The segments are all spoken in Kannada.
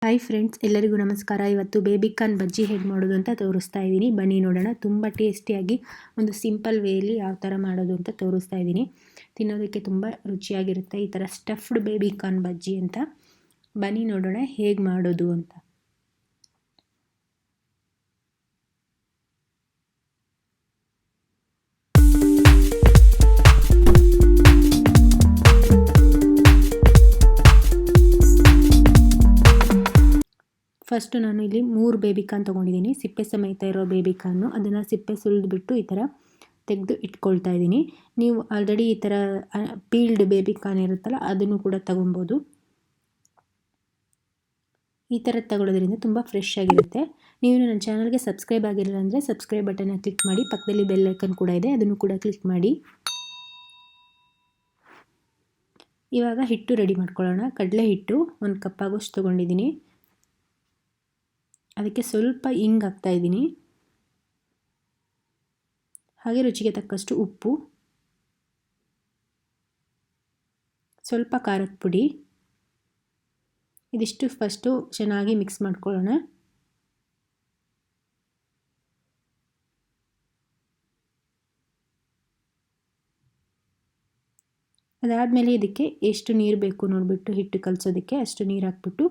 ಹಾಯ್ ಫ್ರೆಂಡ್ಸ್, ಎಲ್ಲರಿಗೂ ನಮಸ್ಕಾರ. ಇವತ್ತು ಬೇಬಿ ಕಾರ್ನ್ ಬಜ್ಜಿ ಹೇಗೆ ಮಾಡೋದು ಅಂತ ತೋರಿಸ್ತಾ ಇದ್ದೀನಿ. ಬನ್ನಿ ನೋಡೋಣ. ತುಂಬ ಟೇಸ್ಟಿಯಾಗಿ ಒಂದು ಸಿಂಪಲ್ ವೇಲಿ ಯಾವ ಥರ ಮಾಡೋದು ಅಂತ ತೋರಿಸ್ತಾ ಇದ್ದೀನಿ. ತಿನ್ನೋದಕ್ಕೆ ತುಂಬ ರುಚಿಯಾಗಿರುತ್ತೆ ಈ ಥರ ಸ್ಟಫ್ಡ್ ಬೇಬಿ ಕಾರ್ನ್ ಬಜ್ಜಿ ಅಂತ. ಬನ್ನಿ ನೋಡೋಣ ಹೇಗೆ ಮಾಡೋದು ಅಂತ. ಫಸ್ಟು ನಾನು ಇಲ್ಲಿ 3 ಬೇಬಿ ಕಾರ್ನ್ ತೊಗೊಂಡಿದ್ದೀನಿ. ಸಿಪ್ಪೆ ಸಮೇತ ಇರೋ ಬೇಬಿ ಕಾರ್ನು. ಅದನ್ನು ಸಿಪ್ಪೆ ಸುಲಿದ್ಬಿಟ್ಟು ಈ ಥರ ತೆಗೆದು ಇಟ್ಕೊಳ್ತಾ ಇದ್ದೀನಿ. ನೀವು ಆಲ್ರೆಡಿ ಈ ಥರ ಪೀಲ್ಡ್ ಬೇಬಿ ಕಾರ್ನ್ ಇರುತ್ತಲ್ಲ, ಅದನ್ನು ಕೂಡ ತೊಗೊಬೋದು. ಈ ಥರ ತಗೊಳ್ಳೋದ್ರಿಂದ ತುಂಬ ಫ್ರೆಶ್ ಆಗಿರುತ್ತೆ. ನೀವು ನನ್ನ ಚಾನಲ್ಗೆ ಸಬ್ಸ್ಕ್ರೈಬ್ ಆಗಿರಲಿಲ್ಲ ಅಂದರೆ ಸಬ್ಸ್ಕ್ರೈಬ್ ಬಟನ್ನ ಕ್ಲಿಕ್ ಮಾಡಿ. ಪಕ್ಕದಲ್ಲಿ ಬೆಲ್ ಐಕನ್ ಕೂಡ ಇದೆ, ಅದನ್ನು ಕೂಡ ಕ್ಲಿಕ್ ಮಾಡಿ. ಇವಾಗ ಹಿಟ್ಟು ರೆಡಿ ಮಾಡ್ಕೊಳ್ಳೋಣ. ಕಡಲೆ ಹಿಟ್ಟು 1 ಕಪ್ ಆಗೋಷ್ಟು ತೊಗೊಂಡಿದ್ದೀನಿ. ಅದಕ್ಕೆ ಸ್ವಲ್ಪ ಹಿಂಗೆ ಹಾಕ್ತಾ ಇದ್ದೀನಿ. ಹಾಗೆ ರುಚಿಗೆ ತಕ್ಕಷ್ಟು ಉಪ್ಪು, ಸ್ವಲ್ಪ ಖಾರದ ಪುಡಿ. ಇದಿಷ್ಟು ಫಸ್ಟು ಚೆನ್ನಾಗಿ ಮಿಕ್ಸ್ ಮಾಡ್ಕೊಳ್ಳೋಣ. ಅದಾದಮೇಲೆ ಇದಕ್ಕೆ ಎಷ್ಟು ನೀರು ಬೇಕು ನೋಡಿಬಿಟ್ಟು ಹಿಟ್ಟು ಕಲಸೋದಕ್ಕೆ ಅಷ್ಟು ನೀರು ಹಾಕ್ಬಿಟ್ಟು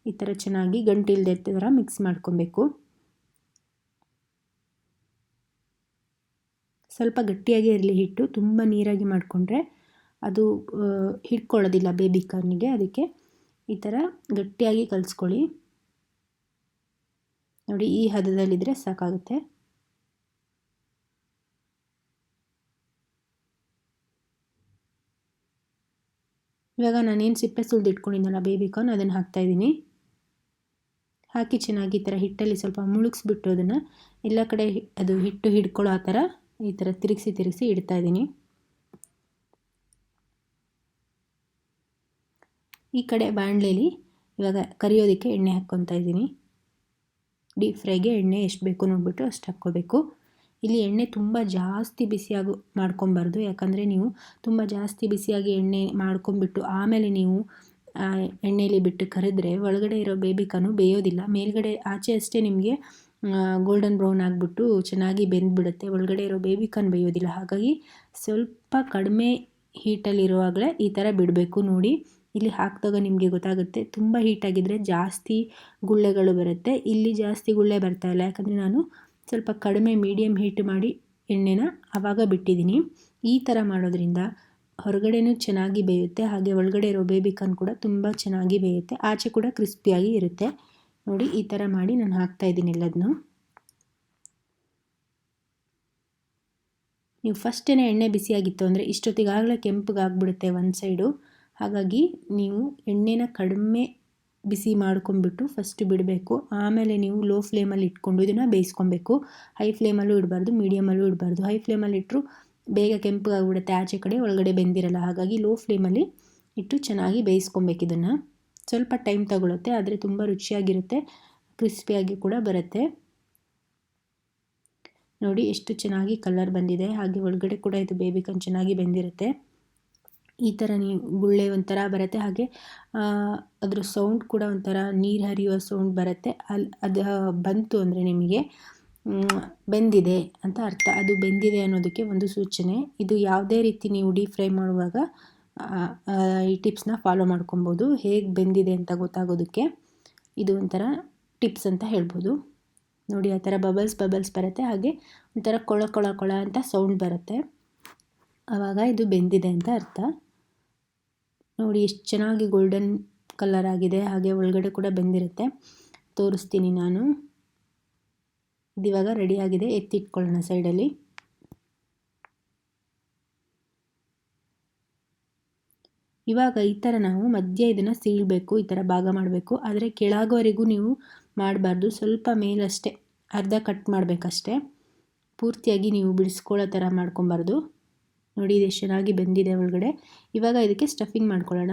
ಈ ಥರ ಚೆನ್ನಾಗಿ ಗಂಟಿಲ್ದೆ ಥರ ಮಿಕ್ಸ್ ಮಾಡ್ಕೊಬೇಕು. ಸ್ವಲ್ಪ ಗಟ್ಟಿಯಾಗಿ ಇರಲಿ ಹಿಟ್ಟು. ತುಂಬ ನೀರಾಗಿ ಮಾಡಿಕೊಂಡ್ರೆ ಅದು ಹಿಡ್ಕೊಳ್ಳೋದಿಲ್ಲ ಬೇಬಿ ಕಾರ್ನಿಗೆ. ಅದಕ್ಕೆ ಈ ಥರ ಗಟ್ಟಿಯಾಗಿ ಕಲಿಸ್ಕೊಳ್ಳಿ. ನೋಡಿ, ಈ ಹದದಲ್ಲಿದ್ದರೆ ಸಾಕಾಗುತ್ತೆ. ಇವಾಗ ನಾನೇನು ಸಿಪ್ಪೆ ಸುಲಿದು ಇಟ್ಕೊಂಡಿದ್ದಲ್ಲ ಬೇಬಿ ಕಾರ್ನ್, ಅದನ್ನು ಹಾಕ್ತಾಯಿದ್ದೀನಿ. ಹಾಕಿ ಚೆನ್ನಾಗಿ ಈ ಥರ ಹಿಟ್ಟಲ್ಲಿ ಸ್ವಲ್ಪ ಮುಳುಗಿಸ್ಬಿಟ್ಟು ಅದನ್ನು ಎಲ್ಲ ಕಡೆ ಅದು ಹಿಟ್ಟು ಹಿಡ್ಕೊಳ್ಳೋ ಆ ಥರ ಈ ಥರ ತಿರುಗಿಸಿ ಇಡ್ತಾ ಇದ್ದೀನಿ. ಈ ಕಡೆ ಬಾಣಲೆಯಲ್ಲಿ ಇವಾಗ ಕರಿಯೋದಕ್ಕೆ ಎಣ್ಣೆ ಹಾಕ್ಕೊತಾ ಇದ್ದೀನಿ. ಡೀಪ್ ಫ್ರೈಗೆ ಎಣ್ಣೆ ಎಷ್ಟು ಬೇಕು ನೋಡಿಬಿಟ್ಟು ಅಷ್ಟು ಹಾಕ್ಕೋಬೇಕು. ಇಲ್ಲಿ ಎಣ್ಣೆ ತುಂಬ ಜಾಸ್ತಿ ಬಿಸಿಯಾಗಿ ಮಾಡ್ಕೊಬಾರ್ದು. ಯಾಕಂದರೆ ನೀವು ತುಂಬ ಜಾಸ್ತಿ ಬಿಸಿಯಾಗಿ ಎಣ್ಣೆ ಮಾಡ್ಕೊಂಬಿಟ್ಟು ಆಮೇಲೆ ನೀವು ಎಣ್ಣೆಯಲ್ಲಿ ಬಿಟ್ಟು ಕರೆದ್ರೆ ಒಳಗಡೆ ಇರೋ ಬೇಬಿ ಕಾರ್ನು ಬೇಯೋದಿಲ್ಲ. ಮೇಲ್ಗಡೆ ಆಚೆ ಅಷ್ಟೇ ನಿಮಗೆ ಗೋಲ್ಡನ್ ಬ್ರೌನ್ ಆಗಿಬಿಟ್ಟು ಚೆನ್ನಾಗಿ ಬೆಂದ್ಬಿಡುತ್ತೆ. ಒಳಗಡೆ ಇರೋ ಬೇಬಿ ಕಾರ್ನ್ ಬೇಯೋದಿಲ್ಲ. ಹಾಗಾಗಿ ಸ್ವಲ್ಪ ಕಡಿಮೆ ಹೀಟಲ್ಲಿರುವಾಗಲೇ ಈ ಥರ ಬಿಡಬೇಕು. ನೋಡಿ, ಇಲ್ಲಿ ಹಾಕಿದಾಗ ನಿಮಗೆ ಗೊತ್ತಾಗುತ್ತೆ. ತುಂಬ ಹೀಟಾಗಿದ್ದರೆ ಜಾಸ್ತಿ ಗುಳ್ಳೆಗಳು ಬರುತ್ತೆ. ಇಲ್ಲಿ ಜಾಸ್ತಿ ಗುಳ್ಳೆ ಬರ್ತಾಯಿಲ್ಲ, ಯಾಕಂದರೆ ನಾನು ಸ್ವಲ್ಪ ಕಡಿಮೆ ಮೀಡಿಯಮ್ ಹೀಟ್ ಮಾಡಿ ಎಣ್ಣೆನ ಆವಾಗ ಬಿಟ್ಟಿದ್ದೀನಿ. ಈ ಥರ ಮಾಡೋದ್ರಿಂದ ಹೊರಗಡೆನೂ ಚೆನ್ನಾಗಿ ಬೇಯುತ್ತೆ, ಹಾಗೆ ಒಳಗಡೆ ಇರೋ ಬೇಬಿ ಕಾರ್ನ್ ಕೂಡ ತುಂಬ ಚೆನ್ನಾಗಿ ಬೇಯುತ್ತೆ. ಆಚೆ ಕೂಡ ಕ್ರಿಸ್ಪಿಯಾಗಿ ಇರುತ್ತೆ. ನೋಡಿ, ಈ ಥರ ಮಾಡಿ ನಾನು ಹಾಕ್ತಾಯಿದ್ದೀನಿ ಎಲ್ಲದನ್ನು. ನೀವು ಫಸ್ಟೇ ಎಣ್ಣೆ ಬಿಸಿಯಾಗಿತ್ತು ಅಂದರೆ ಇಷ್ಟೊತ್ತಿಗಾಗಲೇ ಕೆಂಪಗಾಗ್ಬಿಡುತ್ತೆ ಒಂದು ಸೈಡು. ಹಾಗಾಗಿ ನೀವು ಎಣ್ಣೆನ ಕಡಿಮೆ ಬಿಸಿ ಮಾಡ್ಕೊಂಬಿಟ್ಟು ಫಸ್ಟ್ ಬಿಡಬೇಕು. ಆಮೇಲೆ ನೀವು ಲೋ ಫ್ಲೇಮಲ್ಲಿ ಇಟ್ಕೊಂಡು ಇದನ್ನು ಬೇಯಿಸ್ಕೊಬೇಕು. ಹೈ ಫ್ಲೇಮಲ್ಲೂ ಇಡಬಾರ್ದು, ಮೀಡಿಯಮಲ್ಲೂ ಇಡಬಾರ್ದು. ಹೈ ಫ್ಲೇಮಲ್ಲಿ ಇಟ್ಟರು ಬೇಗ ಕೆಂಪಗಾಗ್ಬಿಡುತ್ತೆ, ಆಚೆ ಕಡೆ ಒಳಗಡೆ ಬೆಂದಿರಲ್ಲ. ಹಾಗಾಗಿ ಲೋ ಫ್ಲೇಮಲ್ಲಿ ಇಟ್ಟು ಚೆನ್ನಾಗಿ ಬೇಯಿಸ್ಕೊಬೇಕು. ಇದನ್ನು ಸ್ವಲ್ಪ ಟೈಮ್ ತಗೊಳುತ್ತೆ, ಆದರೆ ತುಂಬ ರುಚಿಯಾಗಿರುತ್ತೆ, ಕ್ರಿಸ್ಪಿಯಾಗಿ ಕೂಡ ಬರುತ್ತೆ. ನೋಡಿ ಎಷ್ಟು ಚೆನ್ನಾಗಿ ಕಲರ್ ಬಂದಿದೆ. ಹಾಗೆ ಒಳಗಡೆ ಕೂಡ ಇದು ಬೇಬಿ ಕಾರ್ನ್ ಚೆನ್ನಾಗಿ ಬೆಂದಿರುತ್ತೆ. ಈ ಥರ ನೀವು ಗುಳ್ಳೆ ಒಂಥರ ಬರುತ್ತೆ. ಹಾಗೆ ಅದ್ರ ಸೌಂಡ್ ಕೂಡ ಒಂಥರ ನೀರು ಹರಿಯುವ ಸೌಂಡ್ ಬರುತ್ತೆ. ಅದು ಬಂತು ಅಂದರೆ ನಿಮಗೆ ಬೆಂದಿದೆ ಅಂತ ಅರ್ಥ. ಅದು ಬೆಂದಿದೆ ಅನ್ನೋದಕ್ಕೆ ಒಂದು ಸೂಚನೆ. ಇದು ಯಾವುದೇ ರೀತಿ ನೀವು ಡೀಪ್ ಫ್ರೈ ಮಾಡುವಾಗ ಈ ಟಿಪ್ಸ್ನ ಫಾಲೋ ಮಾಡ್ಕೊಬೋದು. ಹೇಗೆ ಬೆಂದಿದೆ ಅಂತ ಗೊತ್ತಾಗೋದಕ್ಕೆ ಇದು ಒಂಥರ ಟಿಪ್ಸ್ ಅಂತ ಹೇಳ್ಬೋದು. ನೋಡಿ, ಆ ಥರ ಬಬಲ್ಸ್ ಬರುತ್ತೆ. ಹಾಗೆ ಒಂಥರ ಕೊಳ ಅಂತ ಸೌಂಡ್ ಬರುತ್ತೆ. ಆವಾಗ ಇದು ಬೆಂದಿದೆ ಅಂತ ಅರ್ಥ. ನೋಡಿ ಎಷ್ಟು ಚೆನ್ನಾಗಿ ಗೋಲ್ಡನ್ ಕಲರ್ ಆಗಿದೆ. ಹಾಗೆ ಒಳಗಡೆ ಕೂಡ ಬೆಂದಿರುತ್ತೆ. ತೋರಿಸ್ತೀನಿ ನಾನು. ಇದಿವಾಗ ರೆಡಿಯಾಗಿದೆ. ಎತ್ತಿಟ್ಕೊಳ್ಳೋಣ ಸೈಡಲ್ಲಿ. ಇವಾಗ ಈ ಥರ ನಾವು ಮಧ್ಯೆ ಇದನ್ನು ಸೀಳಬೇಕು, ಈ ಥರ ಭಾಗ ಮಾಡಬೇಕು. ಆದರೆ ಕೆಳಗೋವರೆಗೂ ನೀವು ಮಾಡಬಾರ್ದು. ಸ್ವಲ್ಪ ಮೇಲಷ್ಟೇ ಅರ್ಧ ಕಟ್ ಮಾಡಬೇಕಷ್ಟೇ. ಪೂರ್ತಿಯಾಗಿ ನೀವು ಬಿಡಿಸ್ಕೊಳ್ಳೋ ಥರ ಮಾಡ್ಕೊಬಾರ್ದು. ನೋಡಿ, ಇದು ಎಷ್ಟು ಚೆನ್ನಾಗಿ ಬೆಂದಿದೆ ಒಳಗಡೆ. ಇವಾಗ ಇದಕ್ಕೆ ಸ್ಟಫಿಂಗ್ ಮಾಡ್ಕೊಳ್ಳೋಣ.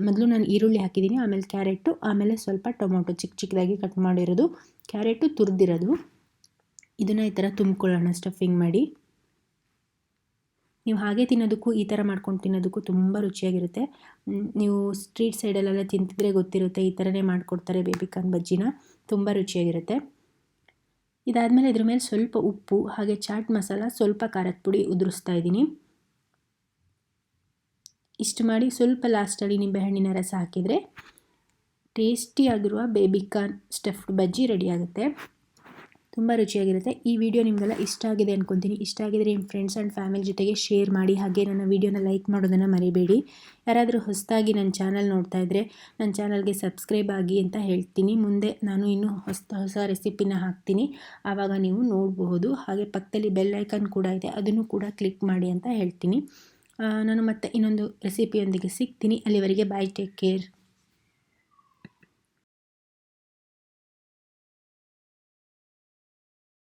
ಮೊದಲು ನಾನು ಈರುಳ್ಳಿ ಹಾಕಿದ್ದೀನಿ, ಆಮೇಲೆ ಕ್ಯಾರೆಟು, ಆಮೇಲೆ ಸ್ವಲ್ಪ ಟೊಮೊಟೊ ಚಿಕ್ಕದಾಗಿ ಕಟ್ ಮಾಡಿರೋದು, ಕ್ಯಾರೆಟು ತುರಿದಿರೋದು. ಇದನ್ನು ಈ ಥರ ತುಂಬ್ಕೊಳ್ಳೋಣ ಸ್ಟಫಿಂಗ್ ಮಾಡಿ. ನೀವು ಹಾಗೆ ತಿನ್ನೋದಕ್ಕೂ ಈ ಥರ ಮಾಡ್ಕೊಂಡು ತಿನ್ನೋದಕ್ಕೂ ತುಂಬ ರುಚಿಯಾಗಿರುತ್ತೆ. ನೀವು ಸ್ಟ್ರೀಟ್ ಸೈಡಲ್ಲೆಲ್ಲ ತಿಂತಿದ್ರೆ ಗೊತ್ತಿರುತ್ತೆ, ಈ ಥರನೇ ಮಾಡಿಕೊಡ್ತಾರೆ ಬೇಬಿಕಾರ್ನ್ ಬಜ್ಜಿನ, ತುಂಬ ರುಚಿಯಾಗಿರುತ್ತೆ. ಇದಾದಮೇಲೆ ಇದ್ರ ಮೇಲೆ ಸ್ವಲ್ಪ ಉಪ್ಪು ಹಾಗೆ ಚಾಟ್ ಮಸಾಲ, ಸ್ವಲ್ಪ ಖಾರದ ಪುಡಿ ಉದುರಿಸ್ತಾ ಇದ್ದೀನಿ. ಇಷ್ಟು ಮಾಡಿ ಸ್ವಲ್ಪ ಲಾಸ್ಟಲ್ಲಿ ನಿಂಬೆಹಣ್ಣಿನ ರಸ ಹಾಕಿದರೆ ಟೇಸ್ಟಿಯಾಗಿರುವ ಬೇಬಿಕಾರ್ನ್ ಸ್ಟಫ್ಡ್ ಬಜ್ಜಿ ರೆಡಿ ಆಗುತ್ತೆ. ತುಂಬ ರುಚಿಯಾಗಿರುತ್ತೆ. ಈ ವಿಡಿಯೋ ನಿಮಗೆಲ್ಲ ಇಷ್ಟ ಆಗಿದೆ ಅಂದ್ಕೊತೀನಿ. ಇಷ್ಟ ಆಗಿದರೆ ನಿಮ್ಮ ಫ್ರೆಂಡ್ಸ್ ಆ್ಯಂಡ್ ಫ್ಯಾಮಿಲಿ ಜೊತೆಗೆ ಶೇರ್ ಮಾಡಿ, ಹಾಗೆ ನನ್ನ ವಿಡಿಯೋನ ಲೈಕ್ ಮಾಡೋದನ್ನು ಮರಿಬೇಡಿ. ಯಾರಾದರೂ ಹೊಸದಾಗಿ ನನ್ನ ಚಾನಲ್ ನೋಡ್ತಾ ಇದ್ದರೆ ನನ್ನ ಚಾನಲ್ಗೆ ಸಬ್ಸ್ಕ್ರೈಬ್ ಆಗಿ ಅಂತ ಹೇಳ್ತೀನಿ. ಮುಂದೆ ನಾನು ಇನ್ನೂ ಹೊಸ ರೆಸಿಪಿನ ಹಾಕ್ತೀನಿ, ಆವಾಗ ನೀವು ನೋಡಬಹುದು. ಹಾಗೆ ಪಕ್ಕದಲ್ಲಿ ಬೆಲ್ ಐಕಾನ್ ಕೂಡ ಇದೆ, ಅದನ್ನು ಕೂಡ ಕ್ಲಿಕ್ ಮಾಡಿ ಅಂತ ಹೇಳ್ತೀನಿ. ನಾನು ಮತ್ತೆ ಇನ್ನೊಂದು ರೆಸಿಪಿಯೊಂದಿಗೆ ಸಿಗ್ತೀನಿ. ಅಲ್ಲಿವರೆಗೆ ಬಾಯ್, ಟೇಕ್ ಕೇರ್.